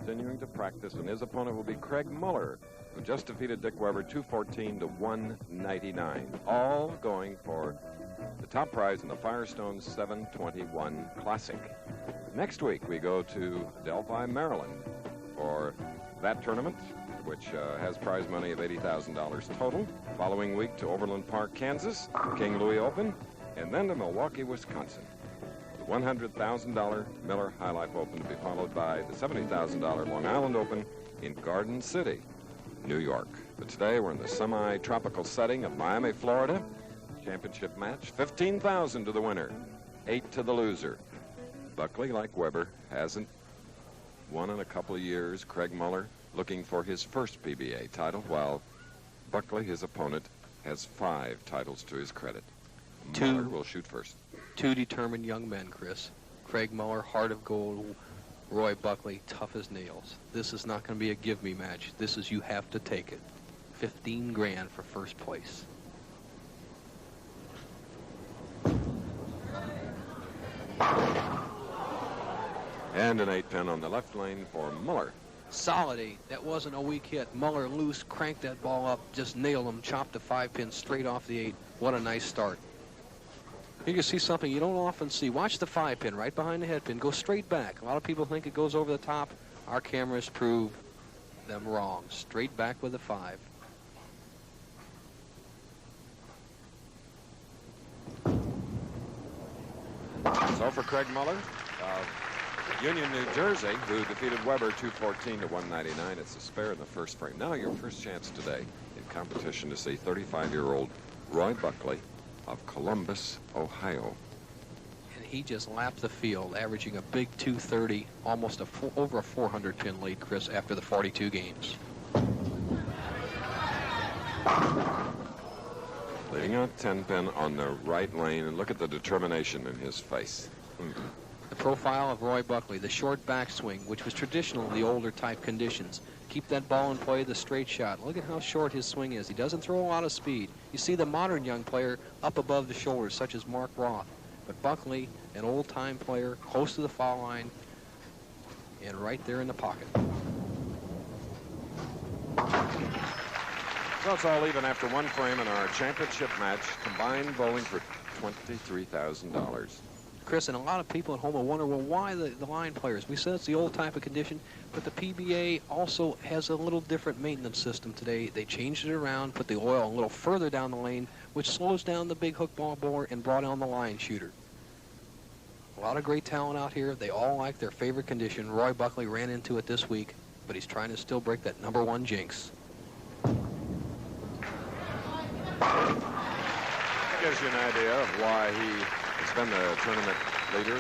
continuing to practice, and his opponent will be Craig Muller, who just defeated Dick Weber 214 to 199. All going for the top prize in the Firestone 721 Classic. Next week, we go to Delphi, Maryland for that tournament, which has prize money of $80,000 total. Following week to Overland Park, Kansas, King Louis Open, and then to Milwaukee, Wisconsin. The $100,000 Miller High Life Open to be followed by the $70,000 Long Island Open in Garden City, New York. But today we're in the semi-tropical setting of Miami, Florida. Championship match, $15,000 to the winner, $8,000 to the loser. Buckley, like Weber, hasn't won in a couple of years. Craig Muller looking for his first PBA title, while Buckley, his opponent, has 5 titles to his credit. Muller will shoot first. 2 determined young men, Chris. Craig Muller, heart of gold. Roy Buckley, tough as nails. This is not going to be a give-me match. This is you have to take it. 15 grand for first place. And an 8-pin on the left lane for Muller. Solid 8. That wasn't a weak hit. Muller loose, cranked that ball up, just nailed him, chopped the 5-pin straight off the 8. What a nice start. You can see something you don't often see. Watch the 5-pin right behind the head pin. Go straight back. A lot of people think it goes over the top. Our cameras prove them wrong. Straight back with the 5. So for Craig Muller, Union, New Jersey, who defeated Weber 214 to 199. It's a spare in the first frame. Now your first chance today in competition to see 35-year-old Roy Buckley of Columbus, Ohio. And he just lapped the field, averaging a big 230, almost over a 400-pin lead, Chris, after the 42 games. Leading a 10-pin on the right lane, and look at the determination in his face. The profile of Roy Buckley, the short backswing, which was traditional in the older type conditions. Keep that ball in play, the straight shot. Look at how short his swing is. He doesn't throw a lot of speed. You see the modern young player up above the shoulders, such as Mark Roth. But Buckley, an old-time player, close to the foul line, and right there in the pocket. So it's all even after one frame in our championship match. Combined bowling for $23,000. Chris, and a lot of people at home will wonder, well, why the line players? We said it's the old type of condition, but the PBA also has a little different maintenance system today. They changed it around, put the oil a little further down the lane, which slows down the big hook ball bowler and brought on the line shooter. A lot of great talent out here. They all like their favorite condition. Roy Buckley ran into it this week, but he's trying to still break that #1 jinx. Gives you an idea of why he's been the tournament leader,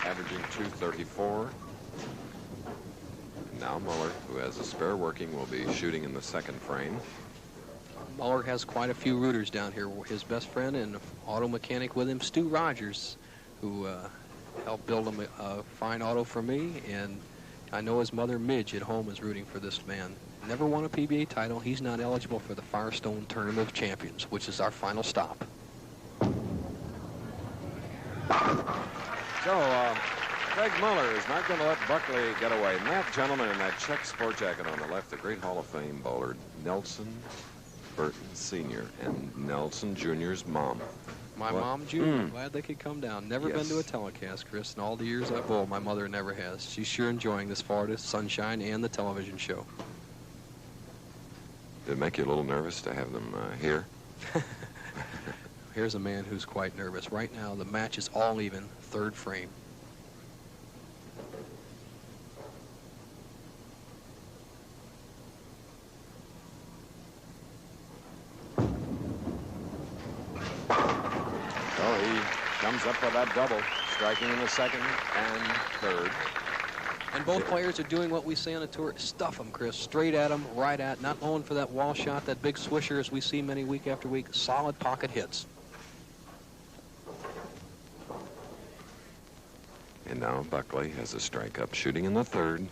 averaging 234. Now Muller, who has a spare working, will be shooting in the second frame. Muller has quite a few rooters down here. His best friend and auto mechanic with him, Stu Rogers, who helped build him a fine auto for me, and I know his mother, Midge, at home is rooting for this man. Never won a PBA title. He's not eligible for the Firestone Tournament of Champions, which is our final stop. So, Craig Muller is not going to let Buckley get away. And that gentleman in that check sport jacket on the left, the great Hall of Fame bowler, Nelson Burton Sr. and Nelson Jr.'s mom. My mom, Jr. Glad they could come down. Never been to a telecast, Chris. In all the years I bowled, my mother never has. She's sure enjoying this Florida sunshine and the television show. Did it make you a little nervous to have them here? Here's a man who's quite nervous. Right now, the match is all even, third frame. So he comes up with that double, striking in the second and third. And both players are doing what we say on the tour, stuff them, Chris, straight at them, right at, not going for that wall shot, that big swisher as we see many week after week, solid pocket hits. And now Buckley has a strike up, shooting in the third.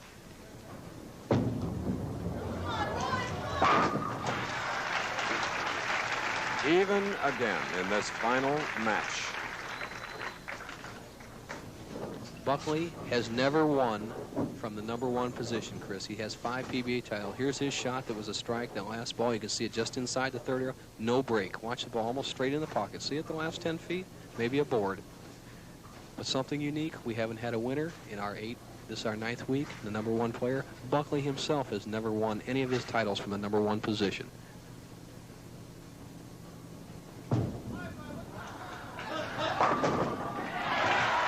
Even again in this final match. Buckley has never won from the #1 position, Chris. He has 5 PBA titles. Here's his shot that was a strike. That last ball, you can see it just inside the 30. No break. Watch the ball almost straight in the pocket. See it the last 10 feet? Maybe a board. But something unique, we haven't had a winner in our 8. This is our 9th week. The #1 player, Buckley himself, has never won any of his titles from the #1 position.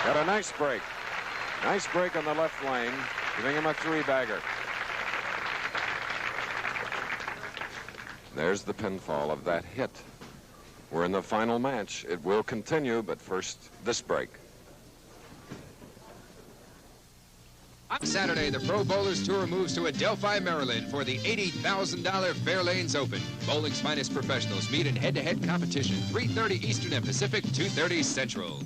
Got a nice break. Nice break on the left lane, giving him a 3-bagger. There's the pinfall of that hit. We're in the final match. It will continue, but first, this break. On Saturday, the Pro Bowlers Tour moves to Adelphi, Maryland for the $80,000 Fairlanes Open. Bowling's finest professionals meet in head-to-head competition, 3:30 Eastern and Pacific, 2:30 Central.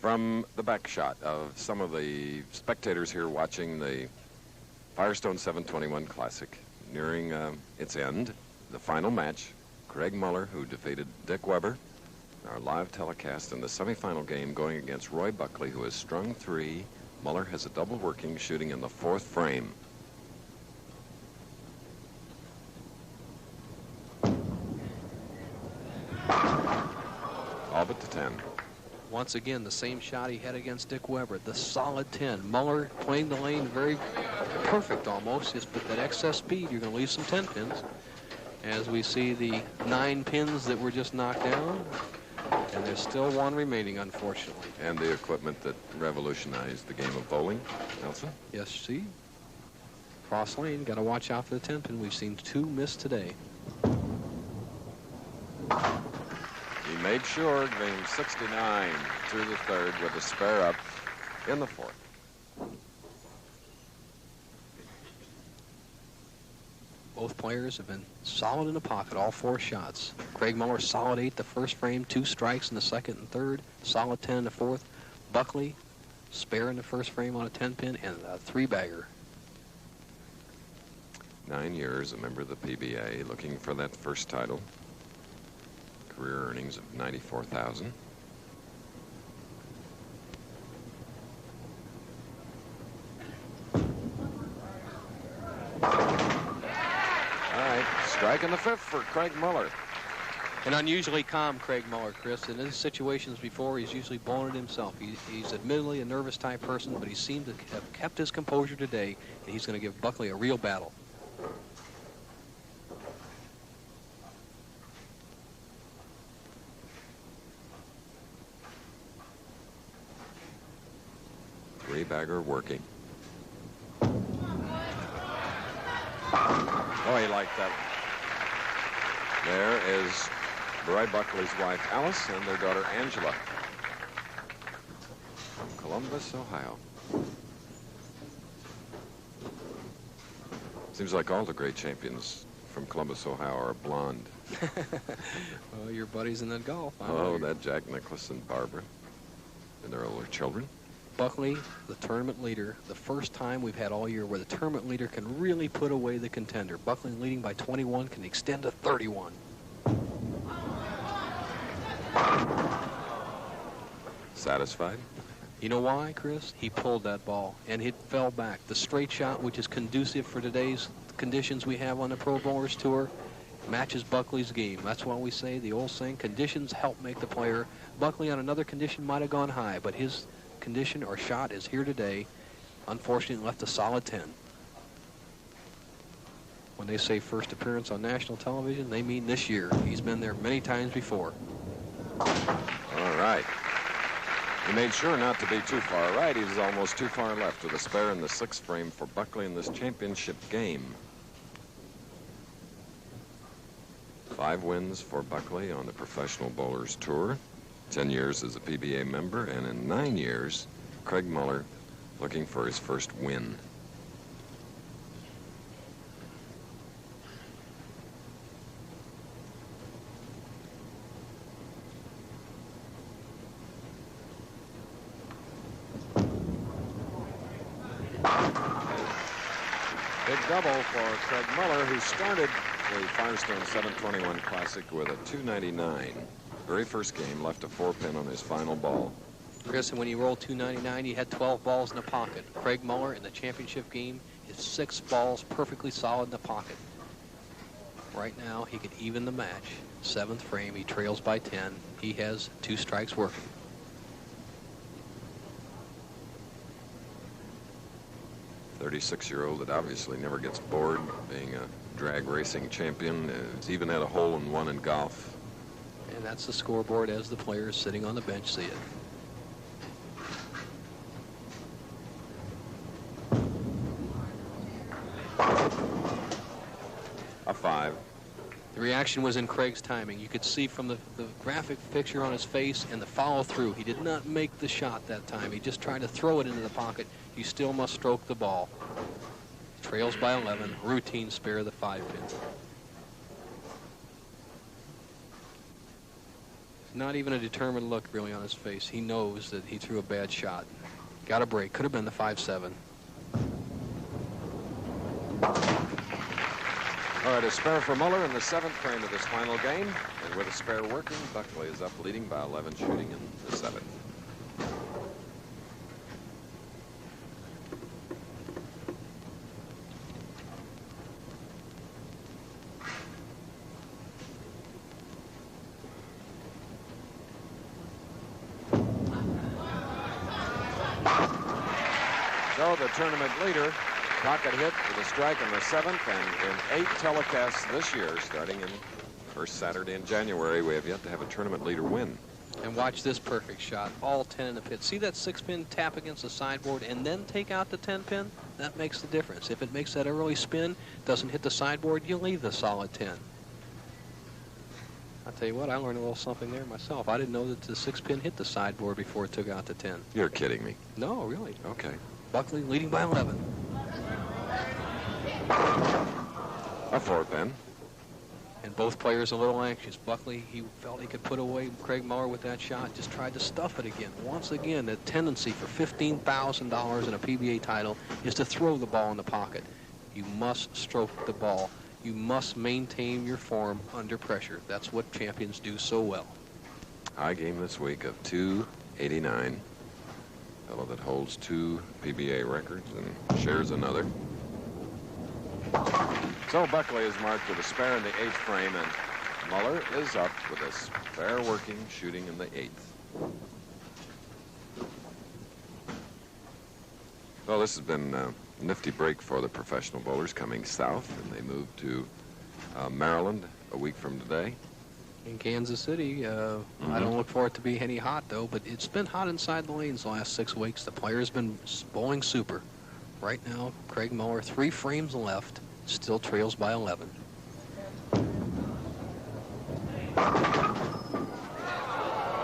From the back shot of some of the spectators here watching the Firestone 721 Classic, nearing its end, the final match, Craig Muller, who defeated Dick Weber, our live telecast in the semifinal game going against Roy Buckley, who has strung 3. Muller has a double working, shooting in the 4th frame. All but the 10. Once again, the same shot he had against Dick Weber, the solid 10. Muller playing the lane very perfect almost. Just with that excess speed, you're going to leave some 10 pins. As we see the 9 pins that were just knocked down, and there's still 1 remaining, unfortunately. And the equipment that revolutionized the game of bowling, Nelson? Yes, see? Cross lane, got to watch out for the 10 pin. We've seen 2 miss today. He made sure, game 69 through the 3rd with a spare up in the 4th. Both players have been solid in the pocket, all 4 shots. Craig Muller, solid 8 the first frame, 2 strikes in the 2nd and 3rd, solid 10 in the 4th. Buckley, spare in the first frame on a 10 pin, and a 3-bagger. 9 years, a member of the PBA, looking for that first title. Career earnings of $94,000. Strike in the 5th for Craig Muller. An unusually calm Craig Muller, Chris. In his situations before, he's usually bowling it himself. He's admittedly a nervous type person, but he seemed to have kept his composure today, and he's going to give Buckley a real battle. Three-bagger working. Oh, he liked that. There is Roy Buckley's wife, Alice, and their daughter, Angela, from Columbus, Ohio. Seems like all the great champions from Columbus, Ohio are blonde. Well, your buddies in that golf. Oh, that Jack Nicklaus and Barbara and their older children. Buckley, the tournament leader, the first time we've had all year where the tournament leader can really put away the contender. Buckley leading by 21 can extend to 31. Satisfied? You know why, Chris? He pulled that ball, and it fell back. The straight shot, which is conducive for today's conditions we have on the Pro Bowlers Tour, matches Buckley's game. That's why we say the old saying, conditions help make the player. Buckley on another condition might have gone high, but his condition or shot is here today. Unfortunately, left a solid 10. When they say first appearance on national television, they mean this year. He's been there many times before. All right. He made sure not to be too far right. He was almost too far left with a spare in the 6th frame for Buckley in this championship game. 5 wins for Buckley on the Professional Bowlers Tour. 10 years as a PBA member, and in 9 years, Craig Muller looking for his first win. Big double for Craig Muller, who started the Firestone 721 Classic with a 299. Very first game, left a 4-pin on his final ball. Chris, and when he rolled 299, he had 12 balls in the pocket. Craig Muller in the championship game is 6 balls perfectly solid in the pocket. Right now, he could even the match. 7th frame, he trails by 10. He has 2 strikes working. .36-year-old that obviously never gets bored being a drag racing champion. He's even had a hole-in-one in golf. And that's the scoreboard as the players sitting on the bench see it. A 5. The reaction was in Craig's timing. You could see from the graphic picture on his face and the follow-through. He did not make the shot that time. He just tried to throw it into the pocket. You still must stroke the ball. Trails by 11. Routine spare the 5-pin. Not even a determined look really on his face. He knows that he threw a bad shot. Got a break. Could have been the 5-7. All right, a spare for Muller in the 7th frame of this final game. And with a spare working, Buckley is up leading by 11, shooting in the 7th. So the tournament leader, pocket hit with a strike in the 7th, and in 8 telecasts this year, starting in first Saturday in January, we have yet to have a tournament leader win. And watch this perfect shot. All 10 in the pit. See that 6-pin tap against the sideboard and then take out the 10-pin? That makes the difference. If it makes that early spin, doesn't hit the sideboard, you leave the solid 10. I'll tell you what, I learned a little something there myself. I didn't know that the 6-pin hit the sideboard before it took out the 10. You're kidding me. No, really. Okay. Buckley leading by 11. A 4-pin. And both players a little anxious. Buckley, he felt he could put away Craig Muller with that shot. Just tried to stuff it again. Once again, the tendency for $15,000 in a PBA title is to throw the ball in the pocket. You must stroke the ball. You must maintain your form under pressure. That's what champions do so well. High game this week of 289. Fellow that holds 2 PBA records and shares another. So Buckley is marked with a spare in the 8th frame, and Muller is up with a spare working, shooting in the 8th. Well, this has been a nifty break for the professional bowlers coming south, and they move to Maryland a week from today. In Kansas City, I don't look for it to be any hot, though, but it's been hot inside the lanes the last 6 weeks. The player's been bowling super. Right now, Craig Muller, 3 frames left, still trails by 11.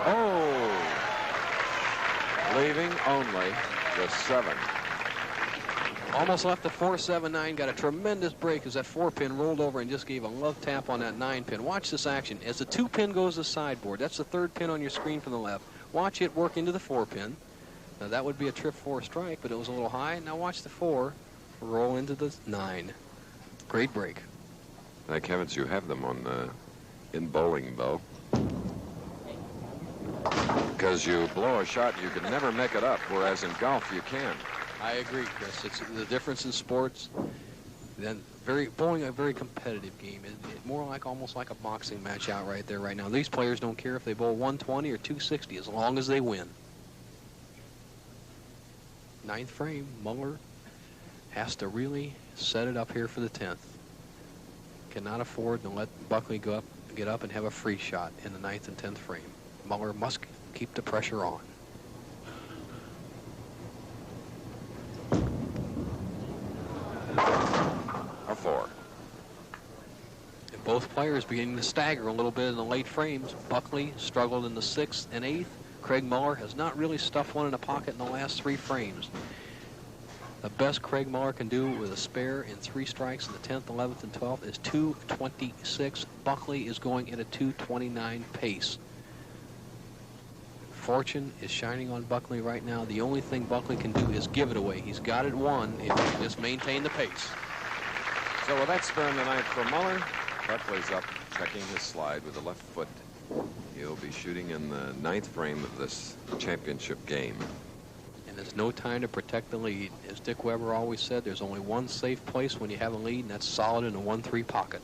Oh! Leaving only the 7. Almost left the 4-7-9, got a tremendous break as that 4-pin rolled over and just gave a love tap on that 9-pin. Watch this action. As the 2-pin goes to sideboard, that's the 3rd pin on your screen from the left. Watch it work into the 4-pin. Now that would be a trip 4 strike, but it was a little high. Now watch the 4 roll into the 9. Great break. Thank heavens you have them on in bowling, though. Because you blow a shot, you can never make it up, whereas in golf you can. I agree, Chris. It's the difference in sports. Then bowling a very competitive game. It more like almost like a boxing match out right there right now. These players don't care if they bowl 120 or 260 as long as they win. 9th frame, Muller has to really set it up here for the 10th. Cannot afford to let Buckley get up and have a free shot in the 9th and 10th frame. Muller must keep the pressure on. A 4. And both players beginning to stagger a little bit in the late frames. Buckley struggled in the 6th and 8th. Craig Muller has not really stuffed one in the pocket in the last 3 frames. The best Craig Muller can do with a spare in 3 strikes in the 10th, 11th, and 12th is 226. Buckley is going at a 229 pace. Fortune is shining on Buckley right now. The only thing Buckley can do is give it away. He's got it won if he can just maintain the pace. So with that spare in the 9th for Muller, Buckley's up, checking his slide with the left foot. He He'll be shooting in the 9th frame of this championship game. And there's no time to protect the lead. As Dick Weber always said, there's only one safe place when you have a lead, and that's solid in the 1-3 pocket.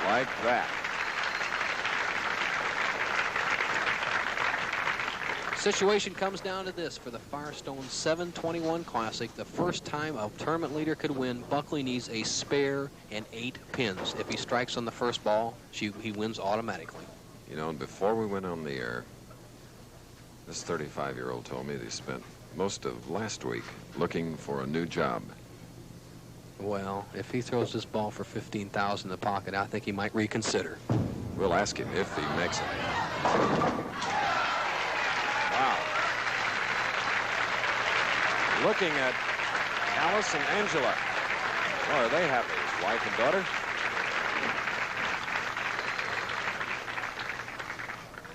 Like that. Situation comes down to this for the Firestone 721 Classic. The first time a tournament leader could win, Buckley needs a spare and 8 pins. If he strikes on the first ball, he wins automatically. You know, before we went on the air, this 35-year-old told me that he spent most of last week looking for a new job. Well, if he throws this ball for $15,000 in the pocket, I think he might reconsider. We'll ask him if he makes it. Wow. Looking at Alice and Angela. Boy, are they happy, his wife and daughter?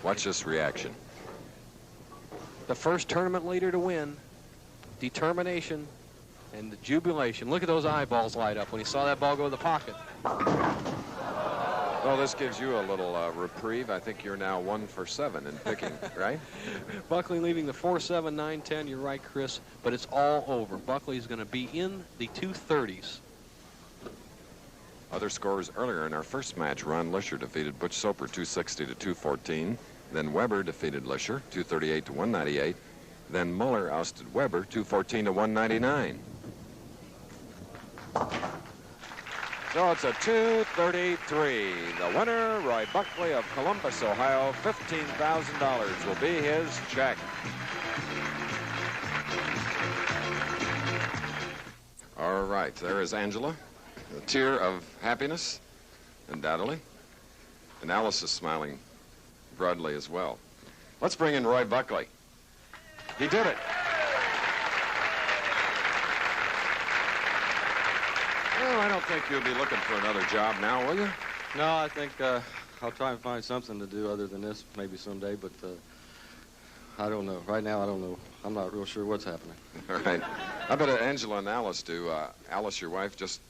Watch this reaction. The first tournament leader to win, determination, and the jubilation. Look at those eyeballs light up when he saw that ball go to the pocket. Well, this gives you a little reprieve. I think you're now 1 for 7 in picking, right? Buckley leaving the 4-7, 9-10. You're right, Chris, but it's all over. Buckley's going to be in the 230s. Other scores earlier in our first match, Ron Lisher defeated Butch Soper 260 to 214. Then Weber defeated Lisher 238 to 198. Then Muller ousted Weber 214 to 199. So it's a 233. The winner, Roy Buckley of Columbus, Ohio. $15,000 will be his check. All right, there is Angela. A tear of happiness, undoubtedly. And Alice is smiling broadly as well. Let's bring in Roy Buckley. He did it. Well, I don't think you'll be looking for another job now, will you? No, I think I'll try and find something to do other than this maybe someday, but I don't know. Right now, I don't know. I'm not real sure what's happening. All right. I bet Angela and Alice do. Alice, your wife, just,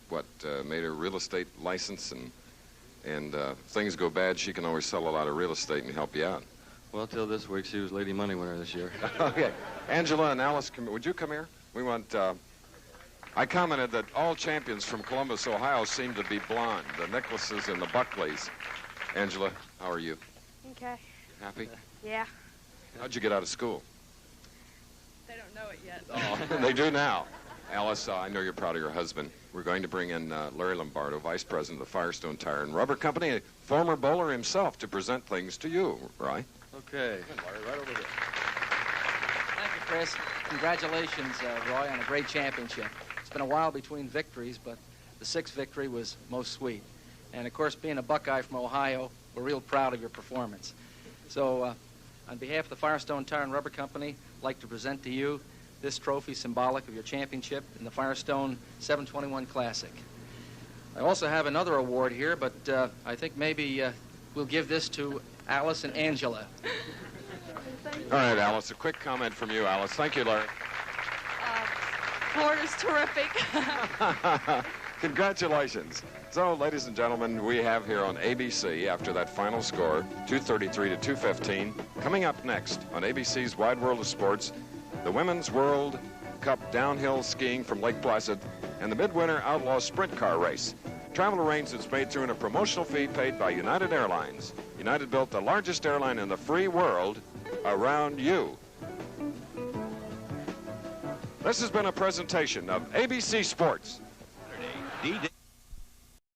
made her real estate license, and if things go bad, she can always sell a lot of real estate and help you out. Well, till this week, she was Lady Money winner this year. Okay. Angela and Alice, would you come here? We want... I commented that all champions from Columbus, Ohio seem to be blonde, the Nicholases and the Buckleys. Angela, how are you? Okay. Happy? Yeah. How'd you get out of school? They don't know it yet. Oh, they do now. Alice, I know you're proud of your husband. We're going to bring in Larry Lombardo, Vice President of the Firestone Tire and Rubber Company, a former bowler himself, to present things to you, Roy. Okay. Larry, right over here. Thank you, Chris. Congratulations, Roy, on a great championship. It's been a while between victories, but the 6th victory was most sweet. And, of course, being a Buckeye from Ohio, we're real proud of your performance. So, on behalf of the Firestone Tire and Rubber Company, I'd like to present to you this trophy symbolic of your championship in the Firestone 721 Classic. I also have another award here, but I think maybe we'll give this to Alice and Angela. All right, Alice, a quick comment from you, Alice. Thank you, Larry. Florida's terrific. Congratulations. So, ladies and gentlemen, we have here on ABC, after that final score, 233 to 215, coming up next on ABC's Wide World of Sports, the Women's World Cup downhill skiing from Lake Placid and the Midwinter Outlaw Sprint Car Race. Travel arrangements made through a promotional fee paid by United Airlines. United built the largest airline in the free world around you. This has been a presentation of ABC Sports. D-Day.